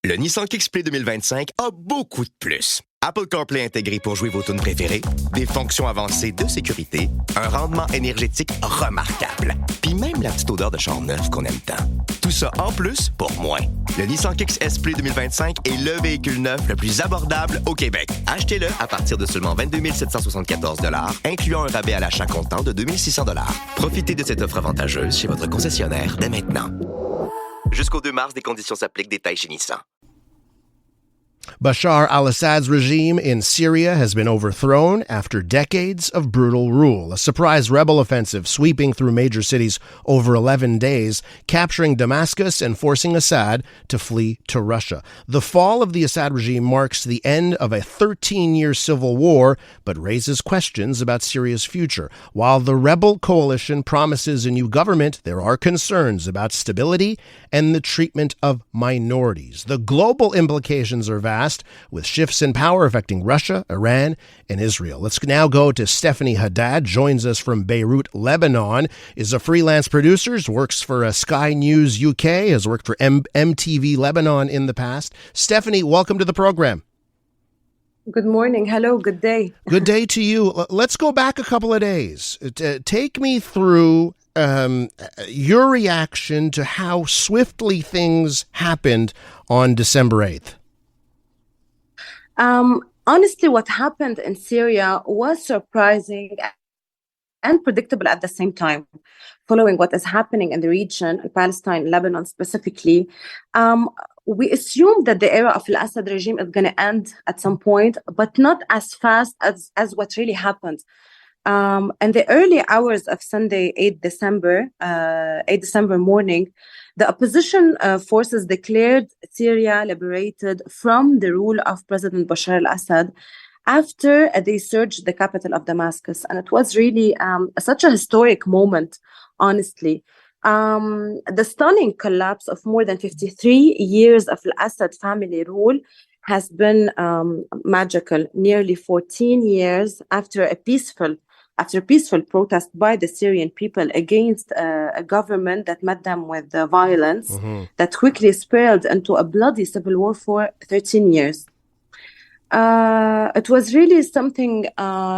Le Nissan Kick-Play 2025 a beaucoup de plus. Apple CarPlay intégré pour jouer vos tunes préférées, des fonctions avancées de sécurité, un rendement énergétique remarquable, puis même la petite odeur de char neuf qu'on aime tant. Tout ça en plus pour moins. Le Nissan Kick Play 2025 est le véhicule neuf le plus abordable au Québec. Achetez-le à partir de seulement 22 774 $, incluant un rabais à l'achat comptant de 2 600 $. Profitez de cette offre avantageuse chez votre concessionnaire dès maintenant. Jusqu'au 2 mars, des conditions s'appliquent. Détails chez Nissan. Bashar al-Assad's regime in Syria has been overthrown after decades of brutal rule. A surprise rebel offensive sweeping through major cities over 11 days, capturing Damascus and forcing Assad to flee to Russia. The fall of the Assad regime marks the end of a 13-year civil war, but raises questions about Syria's future. While the rebel coalition promises a new government, there are concerns about stability and the treatment of minorities. The global implications are vast, with shifts in power affecting Russia, Iran, and Israel. Let's now go to Stephanie Haddad, joins us from Beirut, Lebanon, is a freelance producer, works for Sky News UK, has worked for MTV Lebanon in the past. Stephanie, welcome to the program. Good morning. Hello. Good day. Good day to you. Let's go back a couple of days. Take me through your reaction to how swiftly things happened on December 8th. Honestly, what happened in Syria was surprising and predictable at the same time, following what is happening in the region, in Palestine, Lebanon specifically. We assumed that the era of al-Assad regime is going to end at some point, but not as fast as what really happened. In the early hours of Sunday, 8 December morning, the opposition forces declared Syria liberated from the rule of President Bashar al-Assad after they surged the capital of Damascus. And it was really such a historic moment, honestly. The stunning collapse of more than 53 years of al-Assad family rule has been magical. Nearly 14 years after peaceful protest by the Syrian people against a government that met them with violence, that quickly spiraled into a bloody civil war for 13 years. It was really something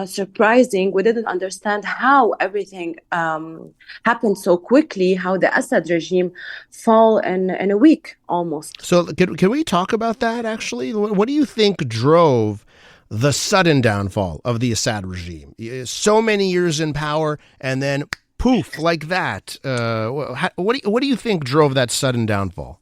surprising. We didn't understand how everything happened so quickly, how the Assad regime fell in a week almost. So can we talk about that, actually? What do you think drove the sudden downfall of the Assad regime? So many years in power, and then poof, like that. What do you think drove that sudden downfall?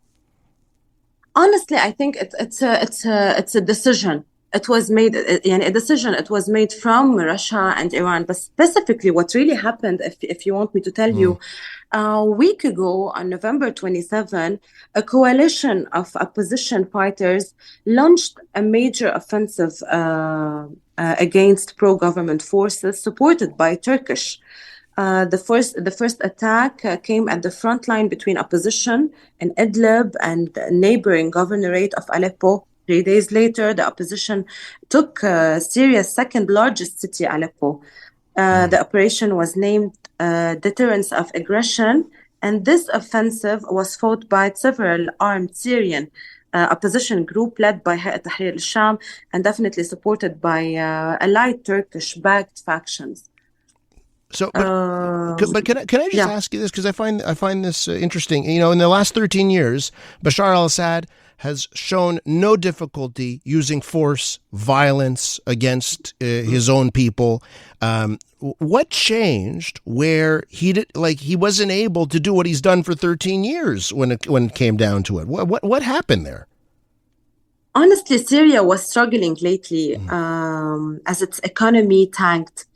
Honestly, I think it's a decision. It was made a decision. It was made from Russia and Iran, but specifically, what really happened, if you want me to tell you, a week ago on November 27, a coalition of opposition fighters launched a major offensive against pro-government forces supported by Turkish. The first attack came at the front line between opposition in Idlib and the neighboring governorate of Aleppo. 3 days later, the opposition took Syria's second largest city, Aleppo. The operation was named Deterrence of Aggression, and this offensive was fought by several armed Syrian opposition group led by Hayat Tahrir al-Sham and definitely supported by allied Turkish-backed factions. So, but can I just ask you this, because I find this interesting. You know, in the last 13 years, Bashar al-Assad has shown no difficulty using force, violence against his own people. What changed where he wasn't able to do what he's done for 13 years when it came down to it? What happened there? Honestly, Syria was struggling lately as its economy tanked,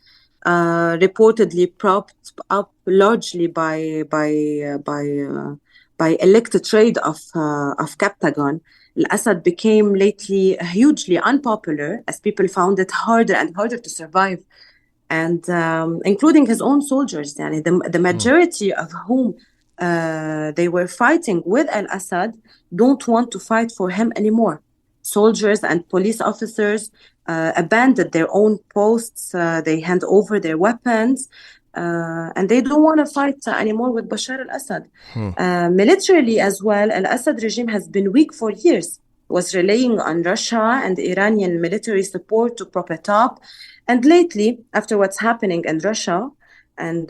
reportedly propped up largely by elected trade of Captagon. Al-Assad became lately hugely unpopular as people found it harder and harder to survive, and including his own soldiers. The majority of whom they were fighting with Al-Assad don't want to fight for him anymore. Soldiers and police officers abandoned their own posts. They hand over their weapons. And they don't want to fight anymore with Bashar al-Assad. Militarily as well, al-Assad regime has been weak for years. was relying on Russia and Iranian military support to prop it up. And lately, after what's happening in Russia, and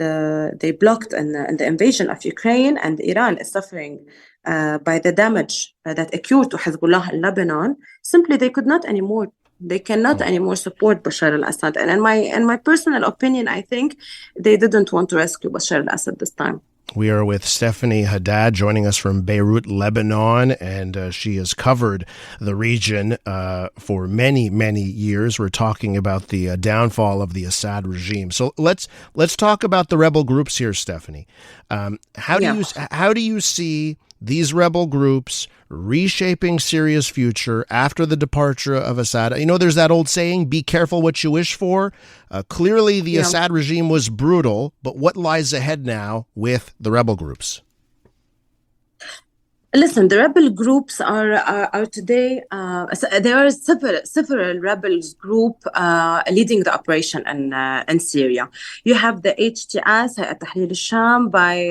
they blocked the invasion of Ukraine, and Iran is suffering by the damage that occurred to Hezbollah in Lebanon, simply they cannot anymore support Bashar al-Assad. And in my personal opinion, I think they didn't want to rescue Bashar al-Assad this time. We are with Stephanie Haddad, joining us from Beirut, Lebanon, and she has covered the region for many, many years. We're talking about the downfall of the Assad regime. So let's talk about the rebel groups here, Stephanie. How do you see these rebel groups reshaping Syria's future after the departure of Assad? You know, there's that old saying, be careful what you wish for. Clearly, the Assad regime was brutal, but what lies ahead now with the rebel groups? Listen, the rebel groups are today, there are several rebels group leading the operation in Syria. You have the HTS, Hayat Tahrir al-Sham, by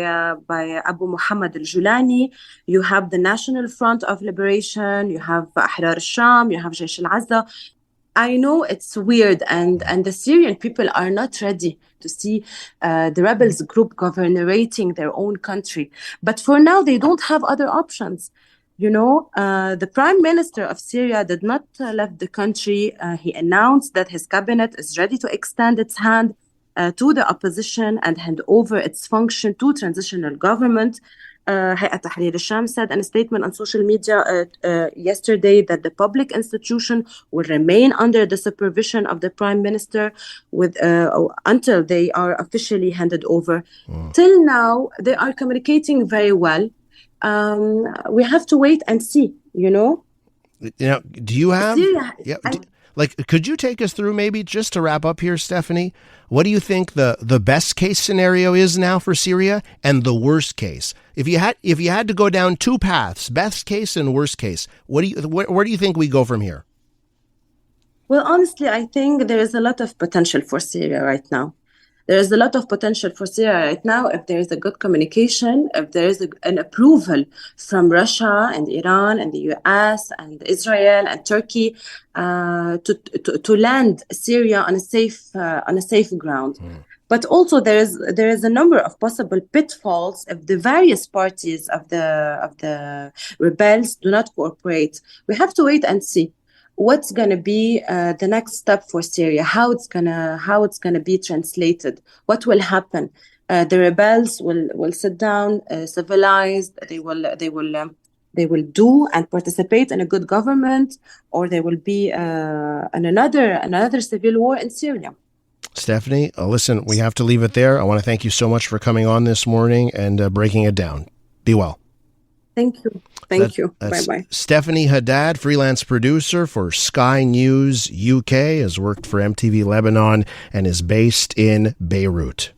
Abu Muhammad al-Julani. You have the National Front of Liberation. You have Ahrar al-Sham. You have Jaysh al-Azza. I know it's weird, and the Syrian people are not ready to see the rebels group governing their own country. But for now, they don't have other options. You know, the prime minister of Syria did not leave the country. He announced that his cabinet is ready to extend its hand to the opposition and hand over its function to transitional government. Hayat Tahrir al-Sham said in a statement on social media yesterday that the public institution will remain under the supervision of the prime minister until they are officially handed over. Till now, they are communicating very well. We have to wait and see, you know? Now, do you have... Syria, could you take us through, maybe just to wrap up here, Stephanie? What do you think the best case scenario is now for Syria, and the worst case? If you had to go down two paths, best case and worst case, where do you think we go from here? Well, honestly, I think there is a lot of potential for Syria right now. There is a lot of potential for Syria right now if there is a good communication, if there is an approval from Russia and Iran and the US and Israel and Turkey to land Syria on a safe ground. But also there is a number of possible pitfalls if the various parties of the rebels do not cooperate. We have to wait and see what's going to be the next step for Syria, how it's gonna be translated, what will happen. The rebels will sit down, civilized. They will do and participate in a good government, or they will be in another civil war in Syria. Stephanie, listen, we have to leave it there. I want to thank you so much for coming on this morning and breaking it down. Be well. Thank you. Thank you. Bye-bye. Stephanie Haddad, freelance producer for Sky News UK, has worked for MTV Lebanon and is based in Beirut.